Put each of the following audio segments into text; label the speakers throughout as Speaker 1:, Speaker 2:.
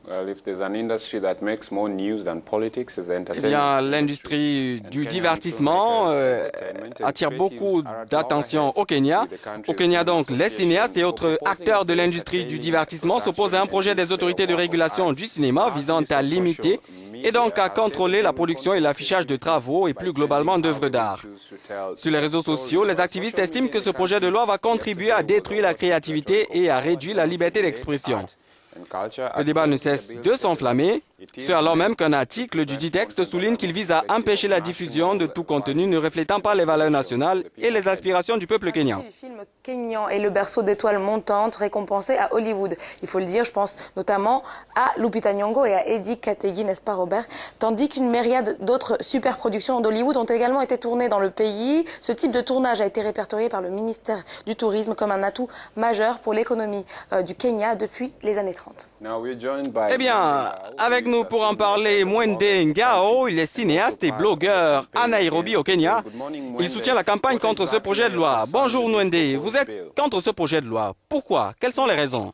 Speaker 1: Eh bien, l'industrie du divertissement attire beaucoup d'attention au Kenya. Au Kenya, donc, les cinéastes et autres acteurs de l'industrie du divertissement s'opposent à un projet des autorités de régulation du cinéma visant à limiter et donc à contrôler la production et l'affichage de travaux et plus globalement d'œuvres d'art. Sur les réseaux sociaux, les activistes estiment que ce projet de loi va contribuer à détruire la créativité et à réduire la liberté d'expression. Le débat ne cesse de s'enflammer, ce alors même qu'un article du dit texte souligne qu'il vise à empêcher la diffusion de tout contenu ne reflétant pas les valeurs nationales et les aspirations du peuple kényan.
Speaker 2: Le film kényan est le berceau d'étoiles montantes récompensé à Hollywood. Il faut le dire, je pense notamment à Lupita Nyong'o et à Eddie Kategi, n'est-ce pas Robert? Tandis qu'une myriade d'autres superproductions d'Hollywood ont également été tournées dans le pays. Ce type de tournage a été répertorié par le ministère du Tourisme comme un atout majeur pour l'économie du Kenya depuis les années 30.
Speaker 1: Eh bien, avec nous pour en parler, Mwende Ngao, il est cinéaste et blogueur à Nairobi au Kenya. Il soutient la campagne contre ce projet de loi. Bonjour Mwende, vous êtes contre ce projet de loi. Pourquoi? Quelles sont les raisons?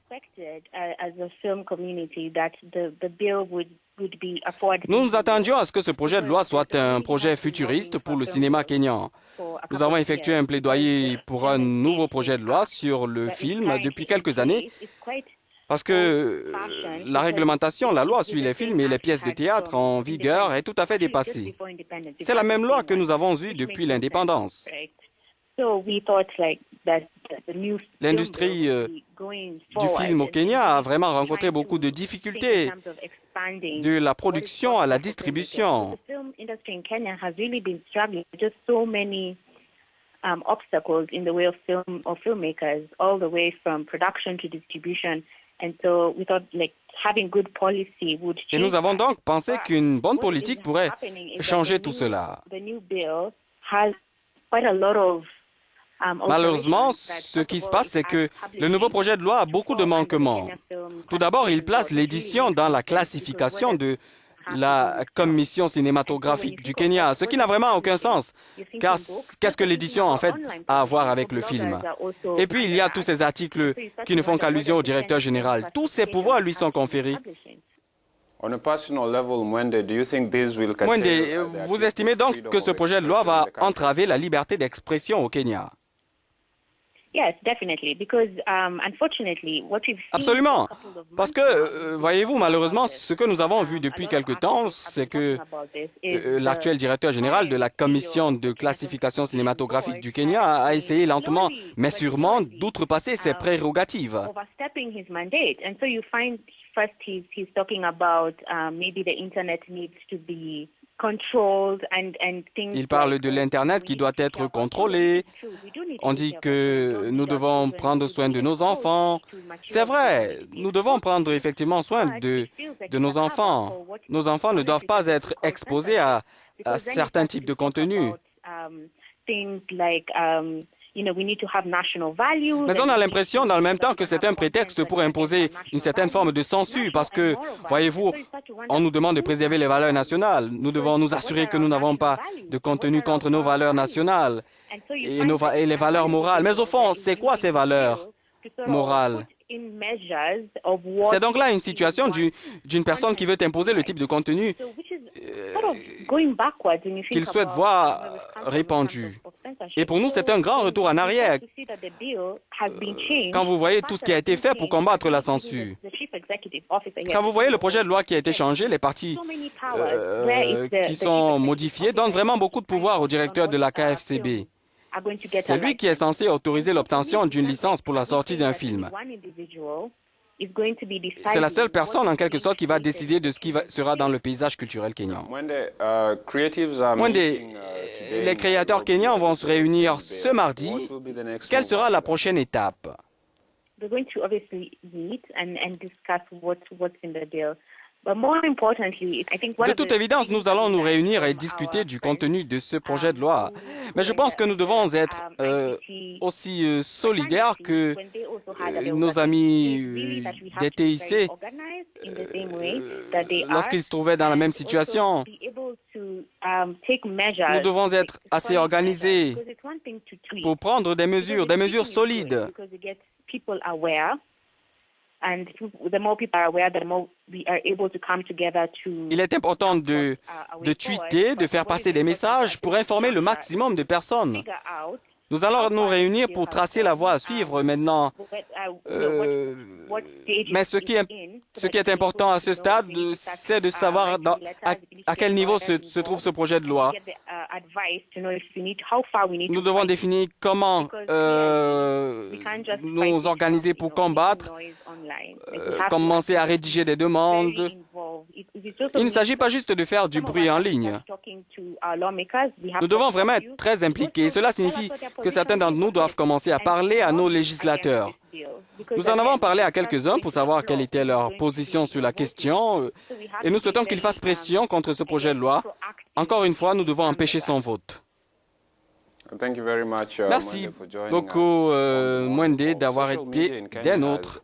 Speaker 1: Nous nous attendions à ce que ce projet de loi soit un projet futuriste pour le cinéma kényan. Nous avons effectué un plaidoyer pour un nouveau projet de loi sur le film depuis quelques années. Parce que la réglementation, la loi sur les films et les pièces de théâtre en vigueur est tout à fait dépassée. C'est la même loi que nous avons eue depuis l'indépendance. L'industrie du film au Kenya a vraiment rencontré beaucoup de difficultés, de la production à la distribution.
Speaker 3: Obstacles in the way of filmmakers, all the way from production to distribution. And so we thought having good policy would change.
Speaker 1: Et nous avons donc pensé qu'une bonne politique pourrait changer tout cela. Malheureusement, ce qui se passe, c'est que le nouveau projet de loi a beaucoup de manquements. Tout d'abord, il place l'édition dans la classification de la Commission cinématographique du Kenya, ce qui n'a vraiment aucun sens, car qu'est-ce que l'édition en fait a à voir avec le film? Et puis il y a tous ces articles qui ne font qu'allusion au directeur général. Tous ces pouvoirs lui sont conférés. Mwende, vous estimez donc que ce projet de loi va entraver la liberté d'expression au Kenya? Absolument. Parce que, voyez-vous, malheureusement, ce que nous avons vu depuis quelque temps, c'est que l'actuel directeur général de la Commission de classification cinématographique du Kenya a essayé lentement, mais sûrement, d'outrepasser ses prérogatives. Il parle de l'Internet qui doit être contrôlé. On dit que nous devons prendre soin de nos enfants. C'est vrai, nous devons prendre effectivement soin de nos enfants. Nos enfants ne doivent pas être exposés à certains types de contenus. Mais on a l'impression dans le même temps que c'est un prétexte pour imposer une certaine forme de censure parce que, voyez-vous, on nous demande de préserver les valeurs nationales. Nous devons nous assurer que nous n'avons pas de contenu contre nos valeurs nationales et les valeurs morales. Mais au fond, c'est quoi ces valeurs morales? C'est donc là une situation d'une personne qui veut imposer le type de contenu qu'il souhaite voir répandu. Et pour nous, c'est un grand retour en arrière quand vous voyez tout ce qui a été fait pour combattre la censure. Quand vous voyez le projet de loi qui a été changé, les parties qui sont modifiées donnent vraiment beaucoup de pouvoir au directeur de la KFCB. C'est lui qui est censé autoriser l'obtention d'une licence pour la sortie d'un film. C'est la seule personne, en quelque sorte, qui va décider de ce qui sera dans le paysage culturel kényan. Les créateurs kenyans vont se réunir ce mardi. Quelle sera la prochaine étape? De toute évidence, nous allons nous réunir et discuter du contenu de ce projet de loi. Mais je pense que nous devons être aussi solidaires que nos amis des TIC lorsqu'ils se trouvaient dans la même situation. Nous devons être assez organisés pour prendre des mesures solides. Il est important de tweeter, de faire passer des messages pour informer le maximum de personnes. Nous allons nous réunir pour tracer la voie à suivre maintenant. Mais ce qui est important à ce stade, c'est de savoir à quel niveau se trouve ce projet de loi. Nous devons définir comment nous organiser pour combattre, commencer à rédiger des demandes. Il ne s'agit pas juste de faire du bruit en ligne. Nous devons vraiment être très impliqués. Cela signifie que certains d'entre nous doivent commencer à parler à nos législateurs. Nous en avons parlé à quelques-uns pour savoir quelle était leur position sur la question et nous souhaitons qu'ils fassent pression contre ce projet de loi. Encore une fois, nous devons empêcher son vote. Merci beaucoup, Mwende, d'avoir été des nôtres.